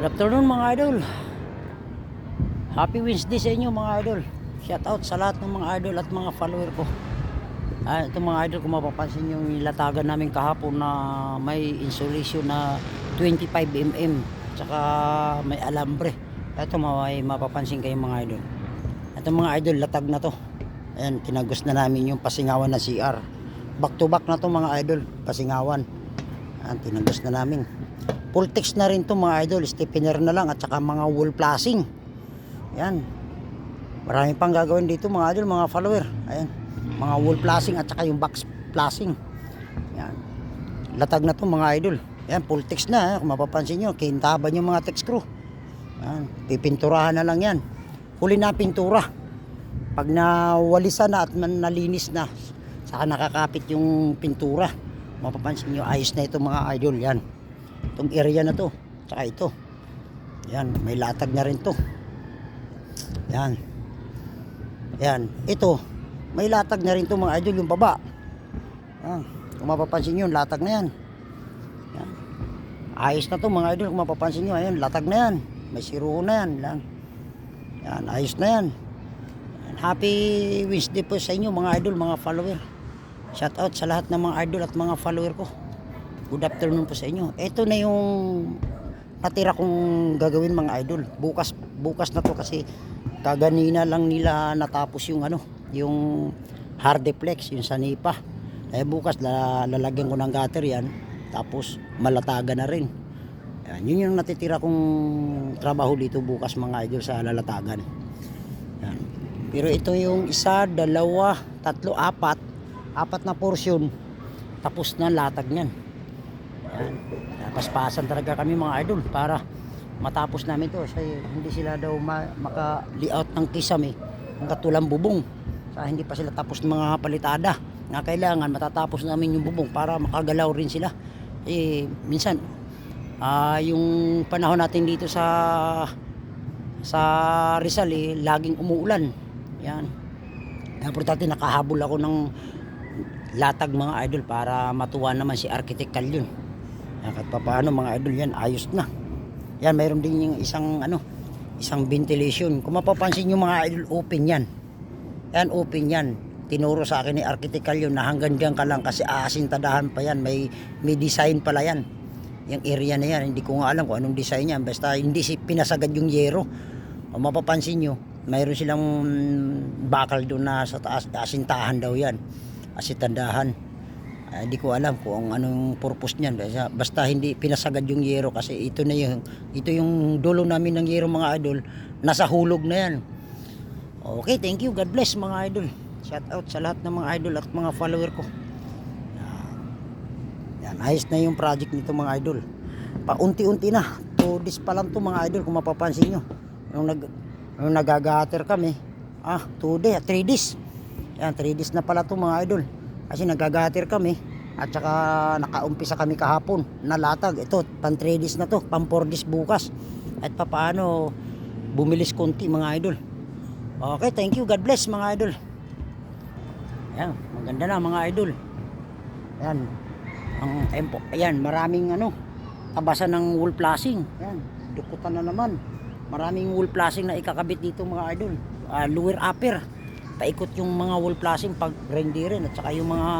Good afternoon mga idol. Happy Wednesday sa inyo mga idol. Shout out sa lahat ng mga idol at mga follower ko. Ito mga idol, kung mapapansin yung nilatagan namin kahapon na may insulation na 25 mm tsaka may alambre. Ito may mapapansin kayo mga idol. Ito mga idol, latag na to. Ayan, tinagos na namin yung pasingawan na CR. Back to back na to mga idol, pasingawan. Ayan, tinagos na namin. Full text na rin to mga idol, stiffener na lang at saka mga wall flashing. Yan. Marami pang gagawin dito mga idol, mga follower. Ayan, mga wall flashing at saka yung box flashing. Yan. Latag na to mga idol. Yan, full text na, kung mapapansin nyo, kintaban yung mga text screw. Yan, pipinturahan na lang yan. Huli na pintura. Pag nawalisan na at nalinis na, saka nakakapit yung pintura. Mapapansin nyo, ayos na ito mga idol. Yan, itong area na to, tsaka ito. Yan, may latag na rin to. Yan. Yan, ito, may latag na rin to mga idol, yung baba. Yan, kung mapapansin nyo, latag na yan. Yan. Ayos na to mga idol, kung mapapansin nyo, ayan, latag na yan. May siro na yan. Yan, ayos na yan. Yan. Happy Wednesday po sa inyo mga idol, mga follower. Shout out sa lahat ng mga idol at mga follower ko. Good afternoon po sa inyo. Ito na yung natira kong gagawin mga idol. Bukas na to kasi kaganina lang nila natapos yung yung hardeplex, yung sanipa. Bukas lalagyan ko ng gutter yan. Tapos malataga na rin. Yan, yun yung natitira kong trabaho dito bukas mga idol sa lalatagan. Yan. Pero ito yung isa, dalawa, tatlo, apat na portion. Tapos na latag niyan. Yan. Paspasan talaga kami mga idol para matapos namin to. Kasi hindi sila daw maka-layout ng kisame ang katulang bubong. Sa hindi pa sila tapos ng mga palitada na kailangan matatapos namin yung bubong para makagalaw rin sila. Minsan yung panahon natin dito sa Rizal laging umuulan. Yan. Importante nakahabol ako ng latag mga idol para matuwa naman si architect Kalyon. Kahit pa paano mga idol, yan ayos na. Yan, mayroon din yung isang ventilation. Kung mapapansin nyo mga idol, open yan. Yan, open yan. Tinuro sa akin ni architect Kalyon na hanggang dyan ka lang kasi aasintadahan pa yan. May design pala yan. Yung area na yan, hindi ko nga alam kung anong design yan. Basta hindi pinasagad yung yero. Kung mapapansin nyo, mayroon silang bakal doon na sa taas, asintahan daw yan. Asintahan. Hindi ko alam kung anong purpose niyan. Basta hindi pinasagad yung yero kasi ito yung dulo namin ng yero mga idol. Nasa hulog na yan. Okay, thank you. God bless mga idol. Shout out sa lahat ng mga idol at mga follower ko. Yan, ayos na yung project nito mga idol. Paunti-unti na. 2 days pa lang to mga idol kung mapapansin nyo. Nung nagagater kami, 2 days, 3 days. Yan, 3 days na pala to mga idol. Kasi nagagater kami at saka nakaumpisa kami kahapon na latag. Ito, pan 3 days na to, pan 4 days bukas. At papaano bumilis konti mga idol. Okay, thank you. God bless mga idol. Ayan, maganda na mga idol. Ayan, ayan, maraming tabasan ng wall flashing. Ayan, dukutan na naman. Maraming wall flashing na ikakabit dito mga idol. Lower upper. Paikot yung mga wall flashing pag renderin at saka yung mga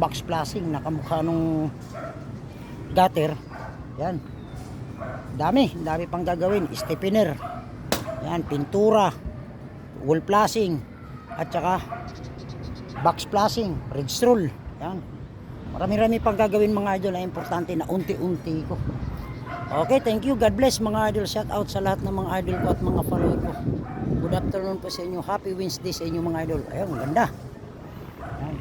box flashing na kamukha nung gutter. Yan. Dami pang gagawin. Stiffener. Yan, pintura, wall flashing at saka box flashing, ridge roll. Yan. Marami pang gagawin mga idol na importante na unti-unti ko. Okay, thank you. God bless mga idol. Shout out sa lahat ng mga idol ko at mga follower ko. Good afternoon po sa inyo. Happy Wednesday sa inyo mga idol. Ayun, maganda. Ayan.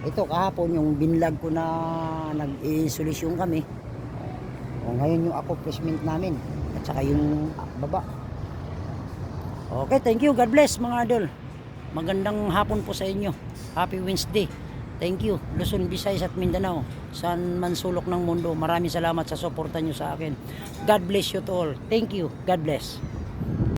Ito kahapon yung binlag ko na nag-insulation kami. Ngayon yung accomplishment namin. At saka yung baba. Okay, thank you. God bless mga idol. Magandang hapon po sa inyo. Happy Wednesday. Thank you. Luzon, Visayas at Mindanao. Saan man sulok ng mundo. Maraming salamat sa suporta nyo sa akin. God bless you to all. Thank you. God bless.